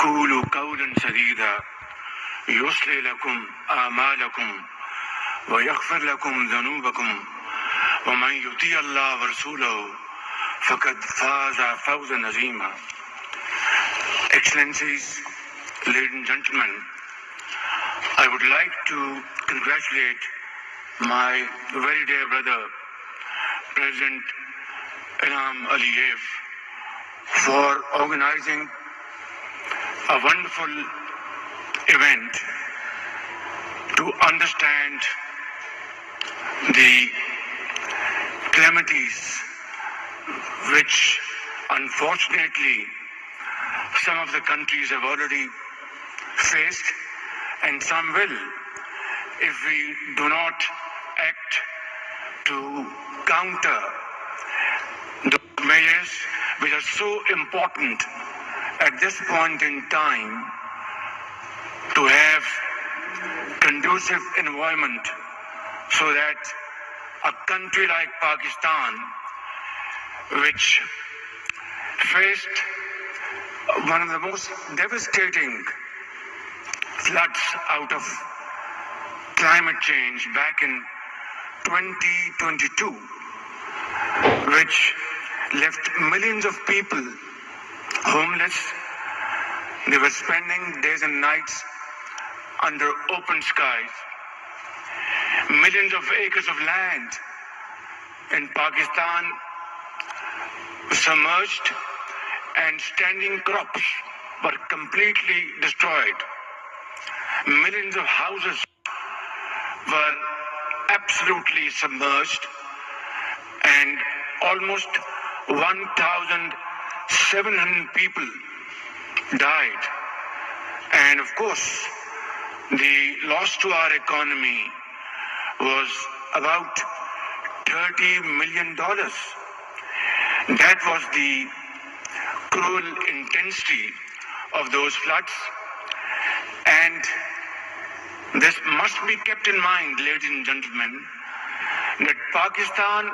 وقولوا قولا سديدا يصلح لكم أعمالكم ويغفر لكم ذنوبكم ومن يطيع الله ورسوله فقد فاز فوزا عظيما. Excellencies, ladies and gentlemen, I would like to congratulate my very dear brother, President Ilham Aliyev, for organizing a wonderful event to understand the calamities which unfortunately some of the countries have already faced and some will if we do not act to counter the measures which are so important at this point in time to have conducive environment so that a country like Pakistan, which faced one of the most devastating floods out of climate change back in 2022, which left millions of people homeless. They were spending days and nights under open skies. Millions of acres of land in Pakistan submerged, and standing crops were completely destroyed. Millions of houses were absolutely submerged, and almost 1,700 people died. And of course, the loss to our economy was about $30 million. That was the cruel intensity of those floods. And this must be kept in mind, ladies and gentlemen, that Pakistan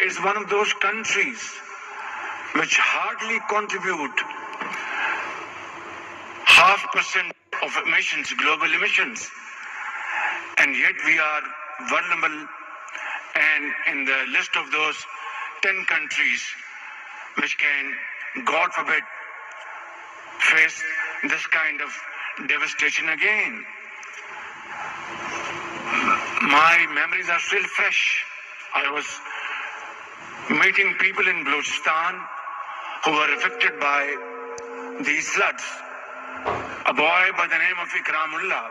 is one of those countries which hardly contribute 0.5% of emissions, global emissions. And yet we are vulnerable and in the list of those 10 countries which can, God forbid, face this kind of devastation again. My memories are still fresh. I was meeting people in Balochistan who were affected by these floods. A boy by the name of Ikramullah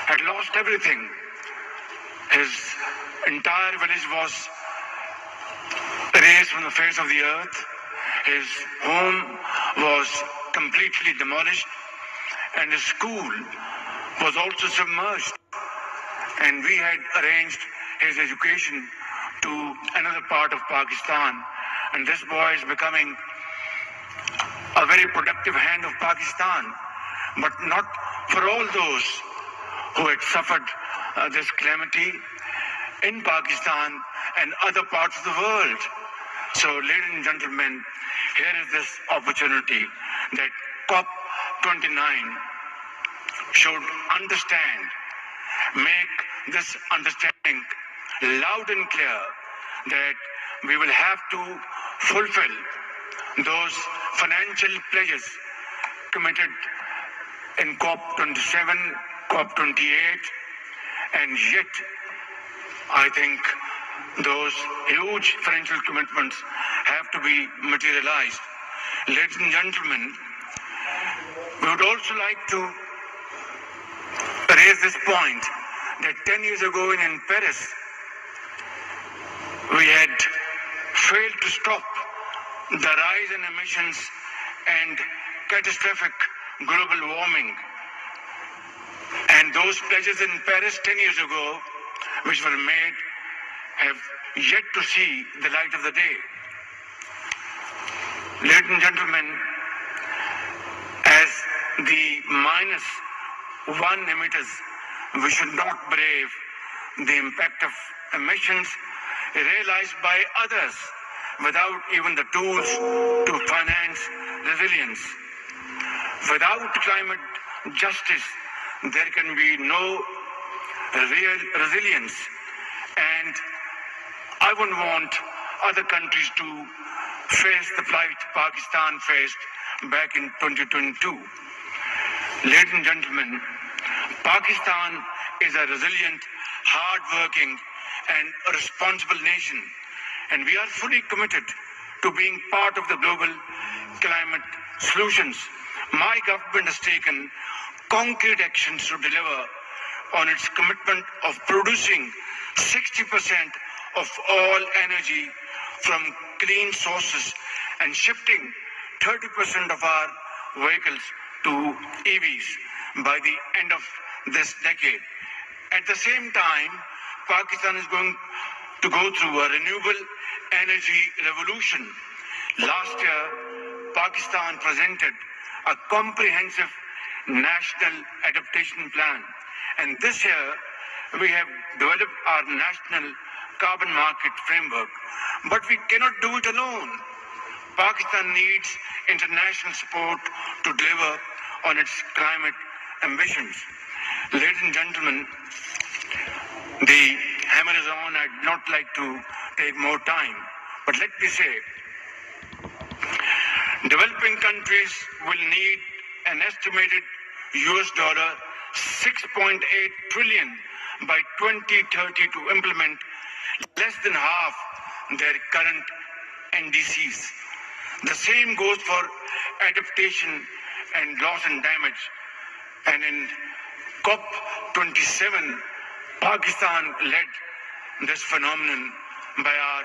had lost everything. His entire village was erased from the face of the earth. His home was completely demolished, and his school was also submerged. And we had arranged his education to another part of Pakistan, and this boy is becoming a very productive hand of Pakistan, but not for all those who had suffered this calamity in Pakistan and other parts of the world. So, ladies and gentlemen, here is this opportunity that COP29 should understand, make this understanding loud and clear that we will have to fulfill those financial pledges committed in COP27, COP28, and yet I think those huge financial commitments have to be materialized. Ladies and gentlemen, we would also like to raise this point that 10 years ago in Paris, we had failed to stop the rise in emissions and catastrophic global warming. And those pledges in Paris 10 years ago, which were made, have yet to see the light of the day. Ladies and gentlemen, as the -1 emitters, we should not brave the impact of emissions realized by others without even the tools to finance resilience. Without climate justice, there can be no real resilience, and I wouldn't want other countries to face the plight Pakistan faced back in 2022. Ladies and gentlemen, Pakistan is a resilient, hard-working and a responsible nation, and we are fully committed to being part of the global climate solutions. My government has taken concrete actions to deliver on its commitment of producing 60% of all energy from clean sources and shifting 30% of our vehicles to EVs by the end of this decade. At the same time, Pakistan is going to go through a renewable energy revolution. Last year, Pakistan presented a comprehensive national adaptation plan, and this year we have developed our national carbon market framework. But we cannot do it alone. Pakistan needs international support to deliver on its climate ambitions. Ladies and gentlemen, the hammer is on. I'd not like to take more time, but let me say, developing countries will need an estimated $6.8 trillion by 2030 to implement less than half their current NDCs. The same goes for adaptation and loss and damage. And in COP27, Pakistan led this phenomenon by our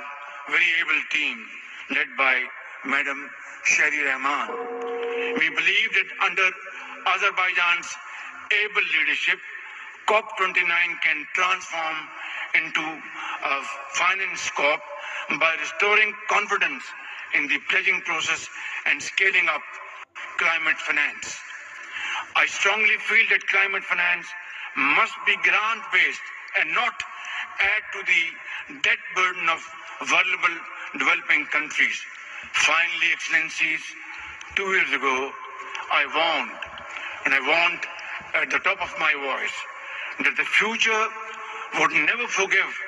very able team, led by Madam Shari Rahman. We believe that under Azerbaijan's able leadership, COP29 can transform into a finance COP by restoring confidence in the pledging process and scaling up climate finance. I strongly feel that climate finance must be grant-based and not add to the debt burden of vulnerable developing countries. Finally, Excellencies, 2 years ago, I warned, and I warned at the top of my voice, that the future would never forgive